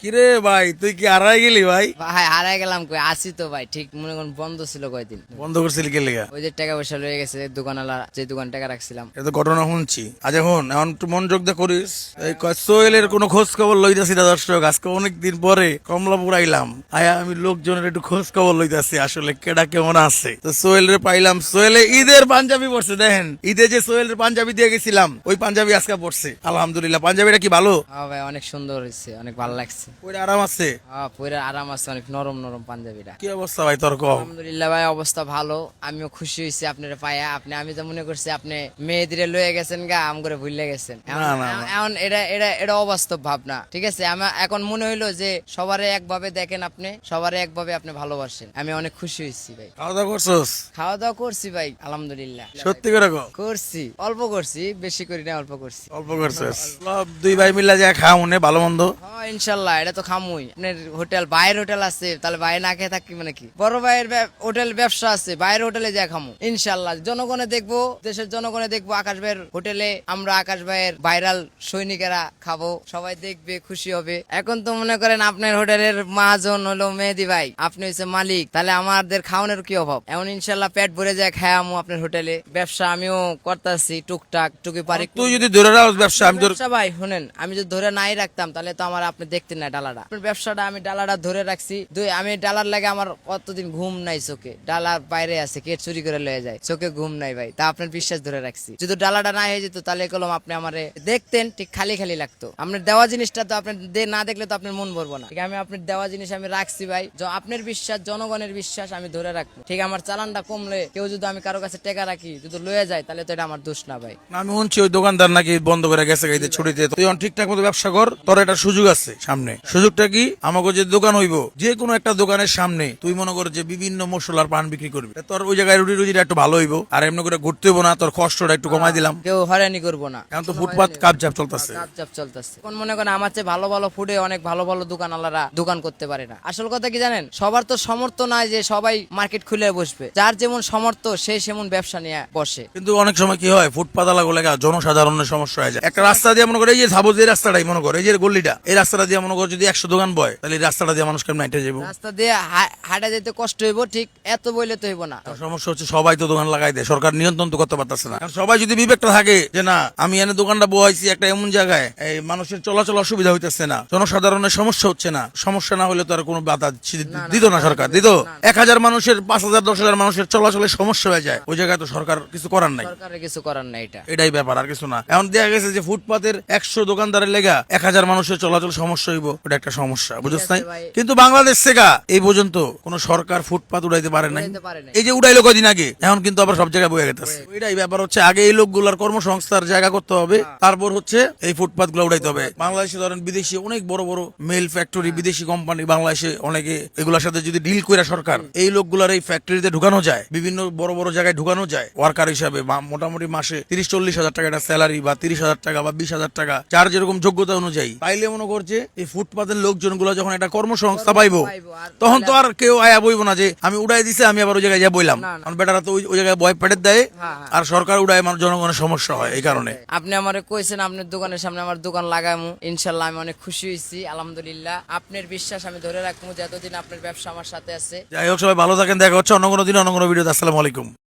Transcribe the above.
কিরে ভাই, তুই কি হারাই গেলি ভাই? ভাই হারাই গেলাম কই, আসি তো ভাই, ঠিক মনে করুন বন্ধ ছিল কয়দিন। বন্ধ করছিলি কে লেগা? ওই যে টাকা পয়সা লয়ে গেছে দোকানওয়ালা, যে দোকান টাকা রাখছিলাম। এটা ঘটনা শুনছি। আচ্ছা হন, এখন একটু মনোযোগ দিয়ে করিস। এই সোহেলের কোনো খোঁজ খবর লইতাছি না দর্শক। আজকে অনেকদিন পরে কমলাপুর আইলাম, আয়া আমি লোকজনের একটু খোঁজ খবর লইতাছি আসলে কেডা কেমন আছে। তো সোহেলের পাইলাম, সোহেলে ঈদের পাঞ্জাবি পড়ছে, দেখেন ঈদে যে সোহেলের পাঞ্জাবি দিয়ে গেছিলাম ওই পাঞ্জাবি আজকে পড়ছে। আলহামদুলিল্লাহ, পাঞ্জাবিটা কি ভালো? হ্যাঁ ভাই, অনেক সুন্দর হয়েছে, অনেক ভালো লাগছে। ওইটা আরাম আছে? হ্যাঁ পুরা আরাম আছে, অনেক নরম নরম পাঞ্জাবিটা। কি অবস্থা ভাই তোর কও? আলহামদুলিল্লাহ ভাই, অবস্থা ভালো। আমিও খুশি হয়েছি আপনার পায়া। আমি তো মনে করছি আপনি মেয়েদিরে লয়ে গেছেন গা, আম করে ভুলে গেছেন। না, না, না। এখন এটা অবাস্তব ভাবনা, ঠিক আছে? আমার এখন মনে হইলো যে সবারে একভাবে দেখেন, আপনি সবারে একভাবে আপনি ভালোবাসেন। আমি অনেক খুশি হয়েছি ভাই। খাওয়া দাওয়া করছস? খাওয়া দাওয়া করছি ভাই, আলহামদুলিল্লাহ। সত্যি করে কও। করছি, অল্প করছি, বেশি করি না, অল্প করছি। অল্প করছস? সব দুই ভাই মিলে যা খাওয়া মনে ভালো মন্দ। হ্যাঁ ইনশাল্লাহ, এটা তো খামুই। আপনার হোটেল, বাইরের হোটেল আছে, তাহলে বাইরে না খেয়ে থাকি মানে কি? বড় ভাইয়ের হোটেল ব্যবসা আছে, বাইরের হোটেলে যা খামু ইনশাল্লাহ। জনগণে দেখবো, দেশের জনগণে দেখবো আকাশ ভাইয়ের হোটেলে আমরা আকাশ ভাইয়ের ভাইরাল সৈনিকেরা খাবো, সবাই দেখবে, খুশি হবে। এখন তো মনে করেন আপনার হোটেলের মহাজন হলো মেহেদি ভাই, আপনি হচ্ছে মালিক, তাহলে আমাদের খাওয়ানোর কি অভাব? এখন ইনশাল্লাহ পেট ভরে যায় খায়ামু আপনার হোটেলে। ব্যবসা আমিও করতেছি টুকটাক, টুকি পারি। তুই যদি ধরে রাখ ব্যবসা, আমি তোর ব্যবসা ভাই শুনেন, আমি যদি ধরে নাই রাখতাম তাহলে তো আমার আপনি দেখতেন না ডালাটা। আপনার ব্যবসাটা আমি ডালাটা ধরে রাখছি। আমি ডালার লাগে আমার কতদিন ঘুম নাই চোখে, ডালার বাইরে আছে, কে চুরি করে লয়ে যায়, চোখে ঘুম নাই ভাই, তা আপনার বিশ্বাস ধরে রাখছি। যদি ডালাটা না হয়ে যেত তাহলে কলম আপনি আমারে দেখতেন, ঠিক খালি খালি লাগতো। আপনার দেওয়া জিনিসটা তো আপনি না দেখলে তো আপনার মন ভরবো না। ঠিক আমি আপনার দেওয়া জিনিস আমি রাখছি ভাই, আপনার বিশ্বাস, জনগণের বিশ্বাস আমি ধরে রাখবো। ঠিক আমার চালানটা কমলে কেউ যদি আমি কারো কাছে টাকা রাখি যদি লয়ে যায় তাহলে তো এটা আমার দোষ না ভাই। আমি শুনছি ওই দোকানদার নাকি বন্ধ করে গেছে গাইতে ছুটিতে। তুই ঠিকঠাক মতো ব্যবসা কর, তোর একটা সুযোগ আছে সামনে। সুযোগটা কি? আমাকে যে দোকান হইব, যে কোনো একটা দোকানের সামনে তুই মনে কর যে বিভিন্ন মশলার পান বিক্রি করবি, তোর ওই জায়গায় রুটি রুজিটা একটু ভালো হইব, আর এমনি করে ঘুরতে হইব না, তোর কষ্টটা একটু কমাই দিলাম। কেউ হয়রানি করবো না। এখন তো ফুটপাত কাপজাপ চলতেছে। কাপচাপ চলতেছে। কোন মনে করেন আমার চেয়ে ভালো ভালো ফুডে অনেক ভালো ভালো দোকানওয়ালারা দোকান করতে পারে না। আসল কথা কি জানেন, সবার তো সমর্থ নাই যে সবাই মার্কেট খুলে বসবে। যার যেমন সমর্থ সে সেমন ব্যবসা নিয়ে বসে। কিন্তু অনেক সময় কি হয়, ফুটপাত গুলো জনসাধারণের সমস্যা হয়ে যায়। একটা রাস্তা দিয়ে মনে করে এই যে সাপোজ এই রাস্তাটাই মনে করে, এই যে গল্লিটা, এই রাস্তাটা দিয়ে মনে করে যদি 100 দোকান বয়, তাহলে এই রাস্তাটা দিয়ে মানুষ কেমন হেঁটে যাবো? রাস্তা দিয়ে হাঁটা যেতে কষ্ট হইব, ঠিক এত বইলে তো হইব না। সমস্যা হচ্ছে সবাই তো দোকান লাগাই দেয়, সরকার নিয়ন্ত্রণ তো করতে পারতেছে না। কারণ সবাই যদি বিবেকটা থাকে যে না আমি এনে দোকানটা বহাইছি একটা এমন জায়গায় এই মানুষের চলাচল অসুবিধা হইতেছে না, জনসাধারণের সমস্যা হচ্ছে না, সমস্যা না হলে তো আর কোনো বাধা দিত না সরকার, দিত। 1000 মানুষের 5000 10,000 মানুষের চলাচলের সমস্যা হয়ে যায়, ওই জায়গায় তো সরকার কিছু করার নাই। সরকারের কিছু করার নাই, এটাই ব্যাপার, আর কিছু না। এখন দেখা গেছে যে ফুটপাতের 100 দোকানদারের লেগা 1000 মানুষের চলাচল সমস্যা হইব, ওটা একটা সমস্যা, বুঝছ নাই? কিন্তু বাংলাদেশ থেকে এই পর্যন্ত কোন সরকার ফুটপাত উড়াইতে পারে নাই। এই যে উড়াইলো কদিন আগে, এখন কিন্তু আবার সব জায়গায় বয়ে গেছে। এটাই ব্যাপার হচ্ছে, আগে এই লোকগুলার কর্মসংস্থার জায়গা করতে হবে, তারপর হচ্ছে এই ফুটপাত গুলো উড়াইতে হবে। বাংলাদেশে ধরেন বিদেশি অনেক বড় বড় মেল ফ্যাক্টরি, বিদেশি কোম্পানি বাংলাদেশে অনেকে, এগুলোর সাথে যদি ডিল করে সরকার এই লোকগুলার এই ফ্যাক্টরিতে ঢুকানো যায়, বিভিন্ন বড় বড় জায়গায় ঢুকানো যায় ওয়ার্কার হিসাবে, মোটামুটি মাসে 30-40 হাজার টাকা একটা স্যালারি, বা 30,000 টাকা বা 20,000 টাকা, যার যেরকম যোগ্যতা অনুযায়ী, তাইলে মনে করছে এই ফুটপাতের লোকজন গুলো যখন একটা কর্মসংস্থা পাইবো, তখন তো আর কেউ আয়া বইব না যে আমি উড়াই দিছে আমি আবার ওই জায়গায় যা বইলাম। কারণ বেটারা তো ওই জায়গায় বয় পেটের দেয়, আর সরকার উড়ায়, মানুষ জনগণের সমস্যা হয়। এই কারণে আপনি আমারে কইছেন আপনার দোকানের সামনে আমার দোকান লাগামু, ইনশাল্লাহ আমি অনেক খুশি হয়েছি, আলহামদুলিল্লাহ। আপনার বিশ্বাস আমি ধরে রাখবো, যতদিন আপনার ব্যবসা আমার সাথে আছে। যাই হোক, সবাই ভালো থাকেন, দেখা হচ্ছে অন্য কোনো দিন অন্য কোনো ভিডিওতে। আসসালামু আলাইকুম।